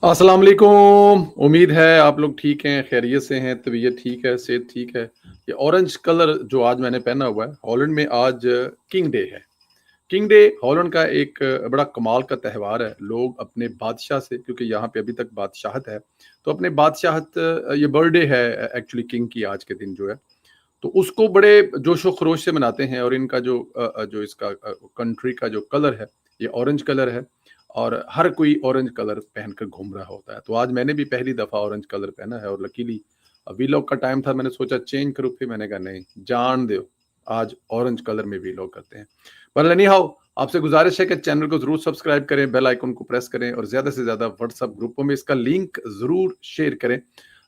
अस्सलाम वालेकुम। उम्मीद है आप लोग ठीक हैं, खैरियत से हैं, तबीयत ठीक है, सेहत ठीक है। ये ऑरेंज कलर जो आज मैंने पहना हुआ है, हॉलैंड में आज किंग डे है। किंग डे हॉलैंड का एक बड़ा कमाल का त्यौहार है। लोग अपने बादशाह से, क्योंकि यहाँ पे अभी तक बादशाहत है, तो अपने बादशाहत ये बर्थडे है एक्चुअली किंग की आज के दिन जो है, तो उसको बड़े जोशो खरोश से मनाते हैं। और इनका जो इसका कंट्री का जो कलर है, ये ऑरेंज कलर है और हर कोई ऑरेंज कलर पहनकर घूम रहा होता है। तो आज मैंने भी पहली दफा ऑरेंज कलर पहना है और लकीली वीलॉग का टाइम था, मैंने सोचा चेंज करूँ, फिर मैंने कहा नहीं, जान दो, आज ऑरेंज कलर में वीलॉग करते हैं। पर एनी हाउ, आपसे गुजारिश है कि चैनल को जरूर सब्सक्राइब करें, बेल आइकन को प्रेस करें और ज्यादा से ज्यादा व्हाट्सएप ग्रुपों में इसका लिंक जरूर शेयर करें।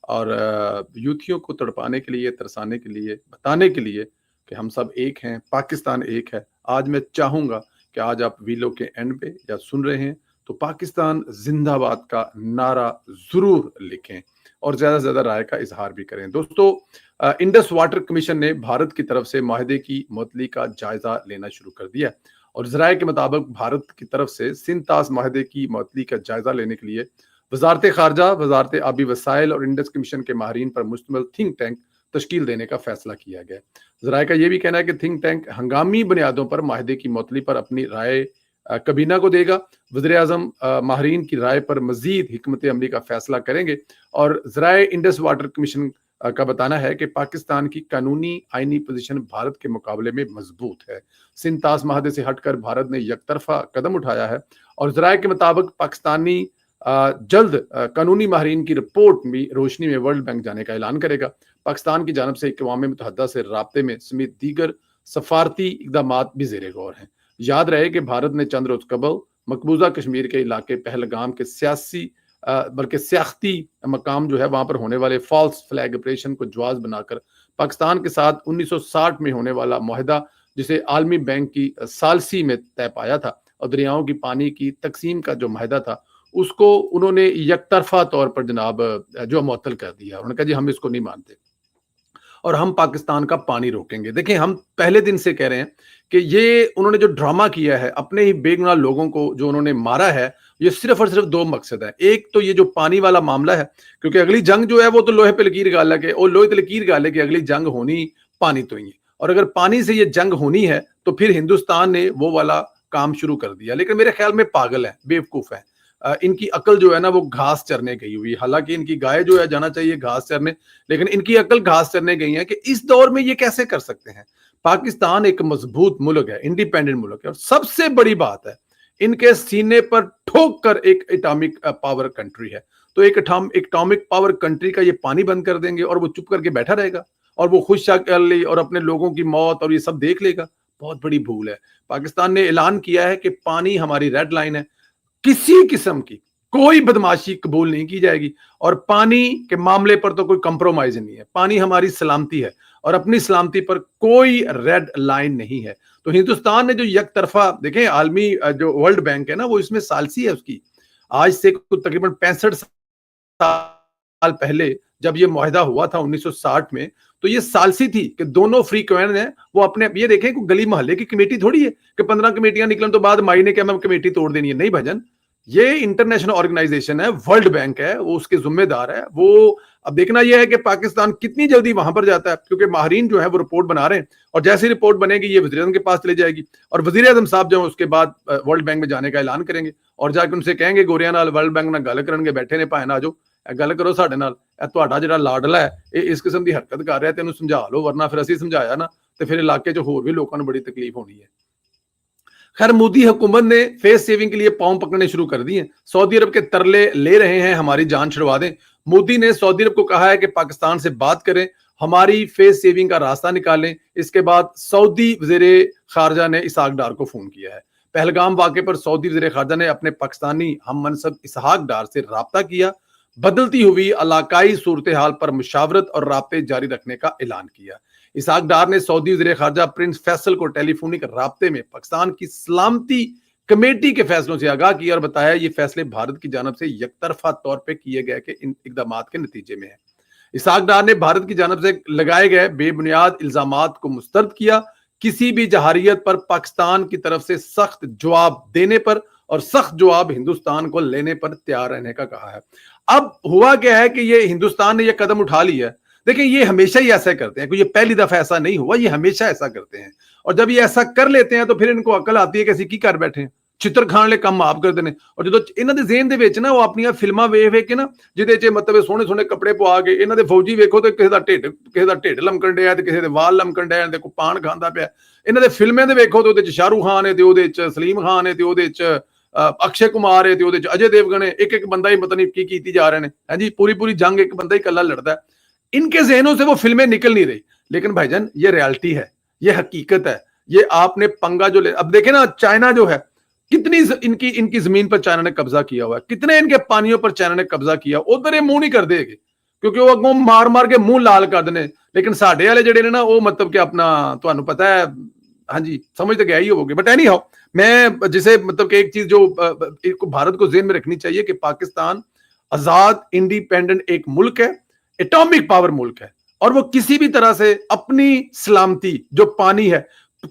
और यूथियों को तड़पाने के लिए, तरसाने के लिए, बताने के लिए कि हम सब एक हैं, पाकिस्तान एक है। आज मैं चाहूंगा कि आज आप वीलो के एंड पे या सुन रहे हैं तो पाकिस्तान जिंदाबाद का नारा जरूर लिखें और ज्यादा से ज्यादा राय का इजहार भी करें। दोस्तों, इंडस वाटर कमीशन ने भारत की तरफ से माहदे की मुअत्तली का जायजा लेना शुरू कर दिया और जराये के मुताबिक भारत की तरफ से सिंतास माहदे की मुअत्तली का जायजा लेने के लिए वजारत खारजा, वजारत आबी वसाइल और इंडस कमीशन के माहरीन पर मुश्तमिल थिंक टैंक तश्कील देने का फैसला किया गया। जराये का यह भी कहना है कि थिंक टैंक हंगामी बुनियादों पर माहदे की मुअत्तली पर अपनी राय कबीना को देगा। वज़ीर आज़म माहरीन की राय पर मजीद हिकमत अमली का फैसला करेंगे। और जराये इंडस वाटर कमीशन का बताना है कि पाकिस्तान की कानूनी आईनी पोजीशन भारत के मुकाबले में मजबूत है। सिंतास माहदे से हटकर भारत ने यकतरफा कदम उठाया है और जराये के मुताबिक पाकिस्तानी जल्द कानूनी माहरीन की रिपोर्ट भी रोशनी में वर्ल्ड बैंक जाने का ऐलान करेगा। पाकिस्तान की जानब से अक़वाम मुत्तहदा से राब्ते में समेत दीगर सफारती इक़दामात भी ज़ेरे गौर हैं। याद रहे कि भारत ने चंद रोज कबल मकबूजा कश्मीर के इलाके पहलगाम के बल्कि सियासती मकाम जो है वहां पर होने वाले फॉल्स फ्लैग ऑपरेशन को जवाज बनाकर पाकिस्तान के साथ 1960 में होने वाला मुआहदा, जिसे आलमी बैंक की सालसी में तय पाया था, और दरियाओं की पानी की तकसीम का जो मुआहदा था, उसको उन्होंने यकतरफा तौर पर जनाब जो मुअत्तल कर दिया। उन्होंने कहा जी हम इसको नहीं मानते और हम पाकिस्तान का पानी रोकेंगे। देखिए, हम पहले दिन से कह रहे हैं कि ये उन्होंने जो ड्रामा किया है, अपने ही बेगुनाह लोगों को जो उन्होंने मारा है, ये सिर्फ और सिर्फ दो मकसद है। एक तो ये जो पानी वाला मामला है, क्योंकि अगली जंग जो है वो तो लोहे पे लकीर गाला के, और लोहे पे लकीर गाले की अगली जंग होनी पानी तो ही, और अगर पानी से ये जंग होनी है तो फिर हिंदुस्तान ने वो वाला काम शुरू कर दिया। लेकिन मेरे ख्याल में पागल है, बेवकूफ है। इनकी अकल जो है ना वो घास चरने गई हुई। हालांकि इनकी गाय जो है जाना चाहिए घास चरने, लेकिन इनकी अकल घास चरने गई है कि इस दौर में ये कैसे कर सकते हैं। पाकिस्तान एक मजबूत मुल्क है, इंडिपेंडेंट मुल्क है, और सबसे बड़ी बात है इनके सीने पर ठोक कर एक एटॉमिक पावर कंट्री है। तो एक एटॉमिक पावर कंट्री का ये पानी बंद कर देंगे और वो चुप करके बैठा रहेगा और वो खुश और अपने लोगों की मौत और ये सब देख लेगा। बहुत बड़ी भूल है। पाकिस्तान ने ऐलान किया है कि पानी हमारी रेड लाइन है, किसी किस्म की कोई बदमाशी कबूल नहीं की जाएगी और पानी के मामले पर तो कोई कंप्रोमाइज नहीं है। पानी हमारी सलामती है और अपनी सलामती पर कोई रेड लाइन नहीं है। तो हिंदुस्तान ने जो यकतरफा, देखें, आलमी जो वर्ल्ड बैंक है ना, वो इसमें सालसी है उसकी। आज से तकरीबन 65 साल पहले जब ये मुआहदा हुआ था 1960 में, तो ये सालसी थी कि दोनों फ्री क्वेन है वो अपने, ये देखें कि गली मोहल्ले की कमेटी थोड़ी है कि 15 कमेटियां निकलन तो बाद माई ने क्या मैं कमेटी तोड़ देनी है। नहीं भजन, ये इंटरनेशनल ऑर्गेनाइजेशन है, वर्ल्ड बैंक है, वो उसके जिम्मेदार है। वो अब देखना यह है कि पाकिस्तान कितनी जल्दी वहां पर जाता है, क्योंकि माहरीन जो है वो रिपोर्ट बना रहे हैं और जैसी रिपोर्ट बनेगी ये वज़ीर आज़म के पास चली जाएगी और वज़ीर आज़म साहब जो है उसके बाद वर्ल्ड बैंक में जाने का ऐलान करेंगे और जाके उनसे कहेंगे गोरिया नाल वर्ल्ड बैंक नाल गल करनगे, बैठे ने भाए ना जो गल करो साडे नाल, तुहाडा जिहड़ा लाडला है इस किस्म की हरकत कर रहा है, तेनू समझा लो, वरना फिर असीं समझाया ना तो फिर इलाके च होर भी लोगों को बड़ी तकलीफ होनी है। खैर, मोदी हुकूमत ने फेस सेविंग के लिए पांव पकड़ने शुरू कर दिए। सऊदी अरब के तरले ले रहे हैं हमारी जान छुड़वा दें। मोदी ने सऊदी अरब को कहा है कि पाकिस्तान से बात करें, हमारी फेस सेविंग का रास्ता निकालें। इसके बाद सऊदी वज़ीर खारजा ने इसहाक डार को फोन किया है। पहलगाम वाक़े पर सऊदी वज़ीर खारजा ने अपने पाकिस्तानी हम मनसब इसहाक डार से राब्ता किया, बदलती हुई इलाकाई सूरत हाल पर मुशावरत और राब्ते जारी रखने का ऐलान किया। इसहाक डार ने सऊदी वज़ीर खारजा प्रिंस फैसल को टेलीफोनिक राब्ते में पाकिस्तान की सलामती कमेटी के फैसलों से आगाह किया और बताया ये फैसले भारत की जानब से यकतरफा तौर पर किए गए के इन इकदामात के नतीजे में है। इसहाक डार ने भारत की जानब से लगाए गए बेबुनियाद इल्जामात को मुस्तरद किया। किसी भी जहारियत पर पाकिस्तान की तरफ से सख्त जवाब देने पर اور سخت جواب ہندوستان کو لینے پر تیار رہنے کا کہا ہے۔ اب ہوا کیا ہے کہ یہ ہندوستان نے یہ قدم اٹھا لیا ہے، دیکھیں یہ ہمیشہ ہی ایسا کرتے ہیں، کوئی یہ پہلی دفعہ ایسا نہیں ہوا، یہ ہمیشہ ایسا کرتے ہیں، اور جب یہ ایسا کر لیتے ہیں تو پھر ان کو عقل آتی ہے کہ اسی کی کر بیٹھے ہیں، چتر کھان لے کم آپ کر دینے۔ اور جدو انہاں دے ذہن دے وچ نا وہ اپنی فلماں ویکھ کے نا جدے چ مطلب سوہنے سوہنے کپڑے پوا کے انہاں دے فوجی ویکھو تے کسے دا ڈھڈ لمکن ڈیا تے کسے دے وال لمکن ڈیا تے کوئی پان کھاندا پیا، انہاں دے فلمیں دے ویکھو تے اودے چ شاہ رخ خان ہے تے اودے چ سلیم خان ہے تے اودے چ اکشے کمار ہے تے اودے چ اجے دیوگن ہے، ایک بندہ ہی پتہ نہیں کی کیتی جا رہے ہیں، ہاں جی پوری جنگ ایک بندہ ہی کلا لڑتا ہے۔ ان کے ذہنوں سے وہ فلمیں نکل نہیں رہی، لیکن بھائی جان یہ ریالٹی ہے، یہ حقیقت ہے، یہ آپ نے پنگا جو لے، اب دیکھیں نا چائنا جو ہے کتنی ان کی زمین پر چائنا نے قبضہ کیا ہوا ہے، کتنے ان کے پانیوں پر چائنا نے قبضہ کیا، ادھر یہ منہ نہیں کر دے گے کیونکہ وہ اگوں مار کے منہ لال کر دینے، لیکن ساڈے والے جڑے نے نا وہ مطلب کہ اپنا تانوں پتہ ہے، ہاں جی سمجھ تو گیا ہی ہوگے، بٹ اینی ہاؤ میں جسے مطلب کہ ایک چیز جو بھارت کو ذہن میں رکھنی چاہیے کہ پاکستان آزاد انڈیپینڈنٹ ایک ملک ہے، ایٹامک پاور ملک ہے، اور وہ کسی بھی طرح سے اپنی سلامتی جو پانی ہے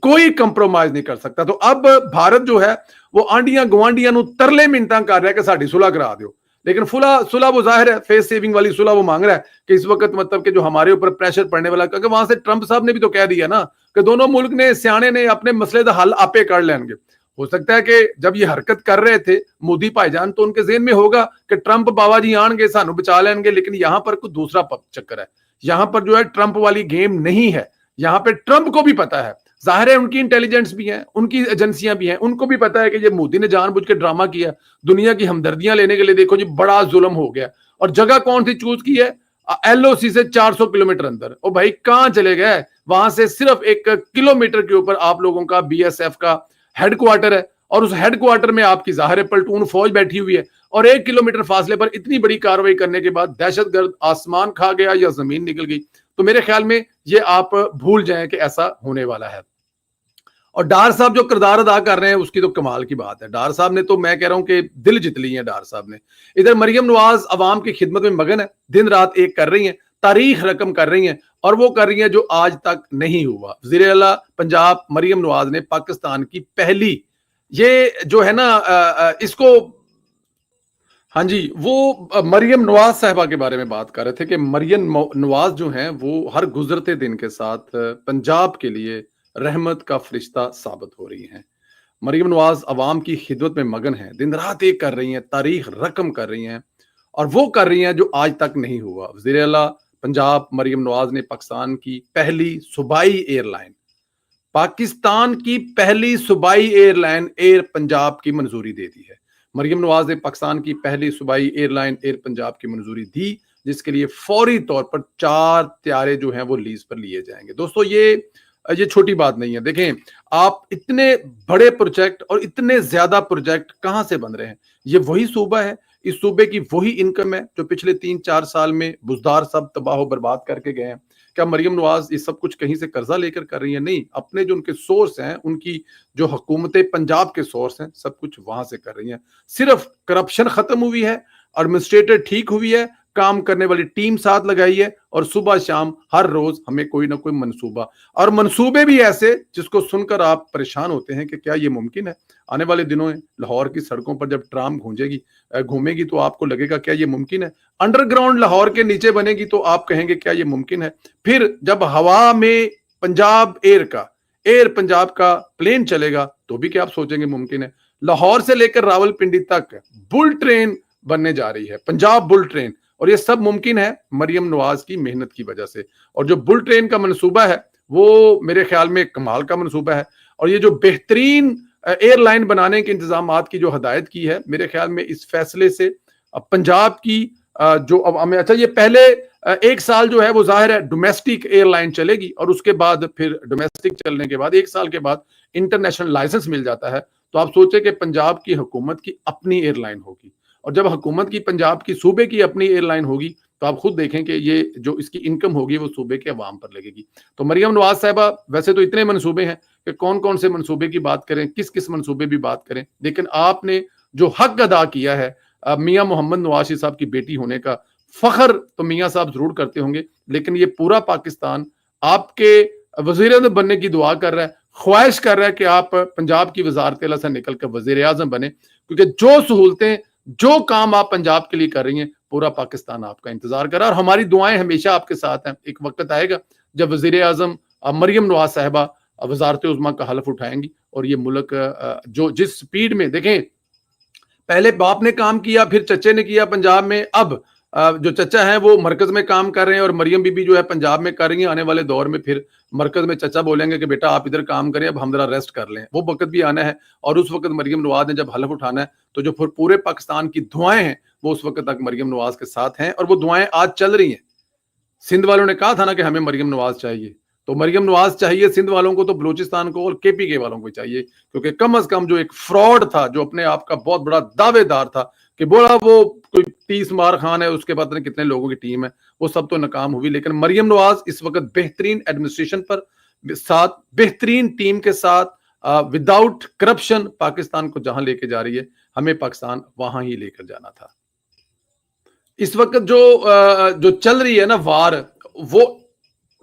کوئی کمپرومائز نہیں کر سکتا۔ تو اب بھارت جو ہے وہ آنڈیاں گوانڈیاں نو ترلے منٹاں کر رہا ہے کہ ساڈی صلح کرا دیو، لیکن صلح وہ ظاہر ہے فیس سیونگ والی صلح وہ مانگ رہا ہے کہ اس وقت مطلب کہ جو ہمارے اوپر پریشر پڑنے والا، کیونکہ وہاں سے ٹرمپ صاحب نے بھی تو کہہ دیا نا کہ دونوں ملک نے سیانے نے اپنے مسئلے دا حل آپے کر لیں گے۔ ہو سکتا ہے کہ جب یہ حرکت کر رہے تھے مودی بھائی جان تو ان کے ذہن میں ہوگا کہ ٹرمپ بابا جی آن گے سانو بچا لیں گے، لیکن یہاں پر کوئی دوسرا چکر ہے، یہاں پر جو ہے ٹرمپ والی گیم نہیں ہے، یہاں پہ ٹرمپ کو بھی پتا ہے، ظاہر ہے ان کی انٹیلیجنس بھی ہیں، ان کی ایجنسیاں بھی ہیں، ان کو بھی پتا ہے کہ یہ مودی نے جان بوجھ کے ڈرامہ کیا دنیا کی ہمدردیاں لینے کے لیے، دیکھو جی بڑا ظلم ہو گیا، اور جگہ کون سی چوز کی ہے؟ ایل او سی سے 400 کلومیٹر اندر، او بھائی کہاں چلے گئے؟ وہاں سے صرف 1 کلومیٹر کے اوپر آپ لوگوں کا بی ایس ایف کا ہیڈ کوارٹر ہے، اور اس ہیڈ کوارٹر میں آپ کی ظاہر پلٹون فوج بیٹھی ہوئی ہے، اور 1 کلومیٹر فاصلے پر اتنی بڑی کاروائی کرنے کے بعد دہشت گرد آسمان کھا گیا یا زمین نکل گئی، تو میرے خیال میں یہ آپ بھول جائیں کہ ایسا ہونے والا ہے۔ اور ڈار صاحب جو کردار ادا کر رہے ہیں اس کی تو کمال کی بات ہے، ڈار صاحب نے تو میں کہہ رہا ہوں کہ دل جت لی ہیں ڈار صاحب نے۔ ادھر مریم نواز عوام کی خدمت میں مگن ہے، دن رات ایک کر رہی ہیں، تاریخ رقم کر رہی ہیں، اور وہ کر رہی ہیں جو آج تک نہیں ہوا۔ وزیر اعلیٰ پنجاب مریم نواز نے پاکستان کی پہلی، یہ جو ہے نا اس کو، ہاں جی وہ مریم نواز صاحبہ کے بارے میں بات کر رہے تھے کہ مریم نواز جو ہیں وہ ہر گزرتے دن کے ساتھ پنجاب کے لیے رحمت کا فرشتہ ثابت ہو رہی ہیں۔ مریم نواز عوام کی خدمت میں مگن ہیں، دن رات ایک کر رہی ہیں، تاریخ رقم کر رہی ہیں، اور وہ کر رہی ہیں جو آج تک نہیں ہوا۔ وزیر اعلیٰ پنجاب مریم نواز نے پاکستان کی پہلی صوبائی ایئر لائن، پاکستان کی پہلی صوبائی ایئر لائن ایئر پنجاب کی منظوری دے دی ہے۔ مریم نواز نے پاکستان کی پہلی صوبائی ایئر لائن ایئر پنجاب کی منظوری دی، جس کے لیے فوری طور پر 4 طیارے جو ہیں وہ لیز پر لیے جائیں گے۔ دوستو یہ چھوٹی بات نہیں ہے، دیکھیں آپ اتنے بڑے پروجیکٹ اور اتنے زیادہ پروجیکٹ کہاں سے بن رہے ہیں؟ یہ وہی صوبہ ہے، اس صوبے کی وہی انکم ہے جو پچھلے 3-4 سال میں بزدار سب تباہ و برباد کر کے گئے ہیں۔ کیا مریم نواز یہ سب کچھ کہیں سے قرضہ لے کر کر رہی ہیں؟ نہیں، اپنے جو ان کے سورس ہیں، ان کی جو حکومت پنجاب کے سورس ہیں، سب کچھ وہاں سے کر رہی ہیں۔ صرف کرپشن ختم ہوئی ہے، ایڈمنسٹریٹر ٹھیک ہوئی ہے، کام کرنے والی ٹیم ساتھ لگائی ہے، اور صبح شام ہر روز ہمیں کوئی نہ کوئی منصوبہ، اور منصوبے بھی ایسے جس کو سن کر آپ پریشان ہوتے ہیں کہ کیا یہ ممکن ہے؟ آنے والے دنوں میں لاہور کی سڑکوں پر جب ٹرام گھومے گی تو آپ کو لگے گا کیا یہ ممکن ہے؟ انڈر گراؤنڈ لاہور کے نیچے بنے گی تو آپ کہیں گے کیا یہ ممکن ہے؟ پھر جب ہوا میں پنجاب ایئر پنجاب کا پلین چلے گا تو بھی کیا آپ سوچیں گے ممکن ہے؟ لاہور سے لے کر راول پنڈی تک بل ٹرین بننے جا رہی ہے، پنجاب بل ٹرین، اور یہ سب ممکن ہے مریم نواز کی محنت کی وجہ سے۔ اور جو بل ٹرین کا منصوبہ ہے وہ میرے خیال میں کمال کا منصوبہ ہے، اور یہ جو بہترین ایئر لائن بنانے کے انتظامات کی جو ہدایت کی ہے، میرے خیال میں اس فیصلے سے پنجاب کی جو عوام، اچھا یہ پہلے 1 سال جو ہے وہ ظاہر ہے ڈومیسٹک ایئر لائن چلے گی، اور اس کے بعد پھر ڈومیسٹک چلنے کے بعد 1 سال کے بعد انٹرنیشنل لائسنس مل جاتا ہے۔ تو آپ سوچیں کہ پنجاب کی حکومت کی اپنی ایئر لائن ہوگی، اور جب حکومت کی پنجاب کی صوبے کی اپنی ایئر لائن ہوگی تو آپ خود دیکھیں کہ یہ جو اس کی انکم ہوگی وہ صوبے کے عوام پر لگے گی۔ تو مریم نواز صاحبہ، ویسے تو اتنے منصوبے ہیں کہ کون سے منصوبے کی بات کریں، کس منصوبے بھی بات کریں، لیکن آپ نے جو حق ادا کیا ہے میاں محمد نواز شریف صاحب کی بیٹی ہونے کا، فخر تو میاں صاحب ضرور کرتے ہوں گے، لیکن یہ پورا پاکستان آپ کے وزیر اعظم بننے کی دعا کر رہا ہے۔ ख्वाहिश कर रहा है कि आप पंजाब की वजारत आला से निकल कर वजीर आजम बने, क्योंकि जो सहूलतें, जो काम आप पंजाब के लिए कर रही हैं, पूरा पाकिस्तान आपका इंतजार कर रहा है और हमारी दुआएं हमेशा आपके साथ हैं। एक वक्त आएगा जब वजीर आजम मरियम नवाज साहिबा वजारत उज़्मा का हलफ उठाएंगी और ये मुल्क जो जिस स्पीड में, देखें पहले बाप ने काम किया, फिर चचे ने किया पंजाब में, अब जो चचा है वो मरकज में काम कर रहे हैं और मरियम बीबी जो है पंजाब में कर रही है। आने वाले दौर में फिर मरकज में चचा बोलेंगे कि बेटा आप इधर काम करें, अब हम जरा रेस्ट कर लें। वो वक्त भी आना है और उस वक्त मरियम नवाज ने जब हलफ उठाना है तो जो पूरे पाकिस्तान की दुआएं हैं वो उस वक्त तक मरियम नवाज के साथ हैं और वो दुआएं आज चल रही हैं। सिंध वालों ने कहा था ना कि हमें मरियम नवाज चाहिए, तो मरियम नवाज चाहिए सिंध वालों को, तो बलूचिस्तान को और केपीके वालों को चाहिए, क्योंकि कम अज कम जो एक फ्रॉड था, जो अपने आप का बहुत बड़ा दावेदार था कि बोला वो कोई 30 मार खान है, उसके बाद कितने लोगों की टीम है, वो सब तो नाकाम हुई। लेकिन मरियम नवाज इस वक्त बेहतरीन एडमिनिस्ट्रेशन पर साथ, बेहतरीन टीम के साथ, विदाउट करप्शन पाकिस्तान को जहां लेके जा रही है, हमें पाकिस्तान वहां ही लेकर जाना था। इस वक्त जो चल रही है ना वार, वो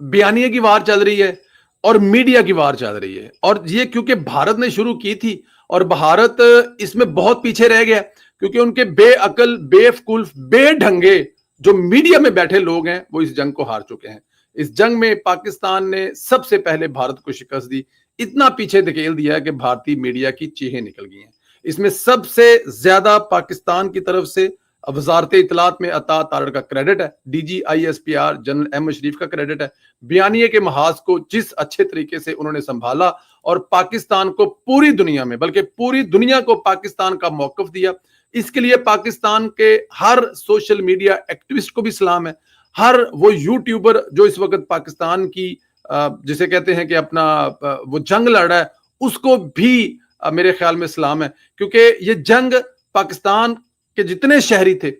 बयानिए की वार चल रही है और मीडिया की वार चल रही है। और ये क्योंकि भारत ने शुरू की थी और भारत इसमें बहुत पीछे रह गया, क्योंकि उनके बेअकल, बेवकूफ, बेढंगे जो मीडिया में बैठे लोग हैं वो इस जंग को हार चुके हैं। इस जंग में पाकिस्तान ने सबसे पहले भारत को शिकस्त दी, इतना पीछे धकेल दिया है कि भारतीय मीडिया की चीखें निकल गई हैं। इसमें सबसे ज्यादा पाकिस्तान की तरफ से वजारत इतलात में अता तारड़ का क्रेडिट है, DGISPR जनरल अहमद शरीफ का क्रेडिट है। बयानिए के महाज को जिस अच्छे तरीके से उन्होंने संभाला और पाकिस्तान को पूरी दुनिया में, बल्कि पूरी दुनिया को पाकिस्तान का मौकफ दिया, इसके लिए पाकिस्तान के हर सोशल मीडिया एक्टिविस्ट को भी सलाम है। हर वो यूट्यूबर जो इस वक्त पाकिस्तान की जिसे कहते हैं कि अपना वो जंग लड़ रहा है, उसको भी मेरे ख्याल में सलाम है, क्योंकि ये जंग पाकिस्तान के जितने शहरी थे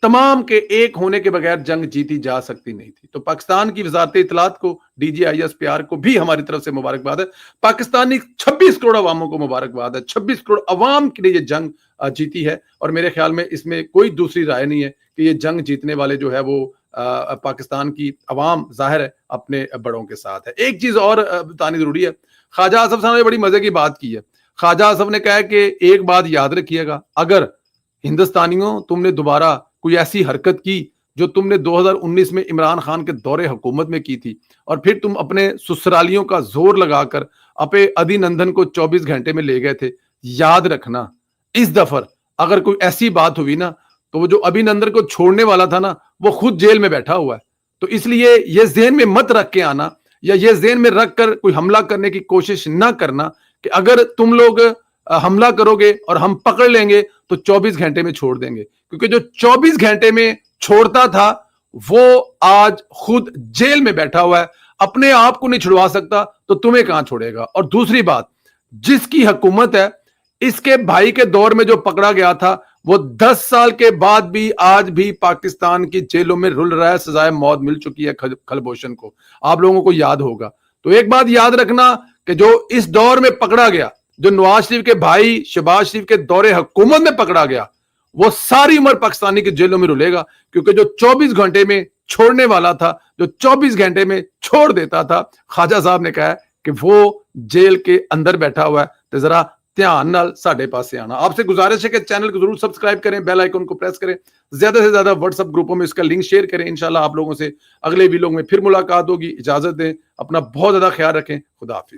तमाम के एक होने के बगैर जंग जीती जा सकती नहीं थी। तो पाकिस्तान की वजारत इतलात को, DGISPR को भी हमारी तरफ से मुबारकबाद है। पाकिस्तानी 26 करोड़ अवामों को मुबारकबाद है, 26 करोड़ अवाम के लिए ये जंग जीती है और मेरे ख्याल में इसमें कोई दूसरी राय नहीं है कि ये जंग जीतने वाले जो है वो पाकिस्तान की अवाम जाहिर है अपने बड़ों के साथ है। एक चीज और बतानी जरूरी है, ख्वाजा आसफ साहब ने बड़ी मजे की बात की है। ख्वाजा आसफ ने कहा है कि एक बात याद रखिएगा, अगर हिंदुस्तानियों तुमने दोबारा कोई ऐसी हरकत की जो तुमने 2019 में इमरान खान के दौरे हुकूमत में की थी और फिर तुम अपने ससुरालियों का जोर लगाकर अपने अभिनंदन को 24 घंटे में ले गए थे, याद रखना इस दफर अगर कोई ऐसी बात हुई ना तो वो जो अभिनंदन को छोड़ने वाला था ना वो खुद जेल में बैठा हुआ है। तो इसलिए ये ज़हन में मत रख के आना या ये ज़हन में रख कर कोई हमला करने की कोशिश ना करना कि अगर तुम लोग हमला करोगे और हम पकड़ लेंगे तो 24 घंटे में छोड़ देंगे, क्योंकि जो 24 घंटे में छोड़ता था वो आज खुद जेल में बैठा हुआ है, अपने आप को नहीं छुड़वा सकता तो तुम्हें कहां छोड़ेगा। और दूसरी बात, जिसकी हुकूमत है, इसके भाई के दौर में जो पकड़ा गया था वो 10 साल के बाद भी आज भी पाकिस्तान की जेलों में रुल रहा है, सजाए मौत मिल चुकी है खलभूषण को, आप लोगों को याद होगा। तो एक बात याद रखना कि जो इस दौर में पकड़ा गया, जो नवाज शरीफ के भाई शहबाज शरीफ के दौरे हुकूमत में पकड़ा गया, वो सारी उम्र पाकिस्तानी के जेलों में रुलेगा, क्योंकि जो 24 घंटे में छोड़ने वाला था, जो 24 घंटे में छोड़ देता था, ख्वाजा साहब ने कहा कि वो जेल के अंदर बैठा हुआ है। तो जरा ध्यान नाल साडे पासे आना। आपसे गुजारिश है कि चैनल को जरूर सब्सक्राइब करें, बेल आइकन को प्रेस करें, ज्यादा से ज्यादा व्हाट्सएप ग्रुपों में इसका लिंक शेयर करें। इंशाल्लाह आप लोगों से अगले वीडियो में फिर मुलाकात होगी। इजाजत दें, अपना बहुत ज्यादा ख्याल रखें। खुदा हाफिज।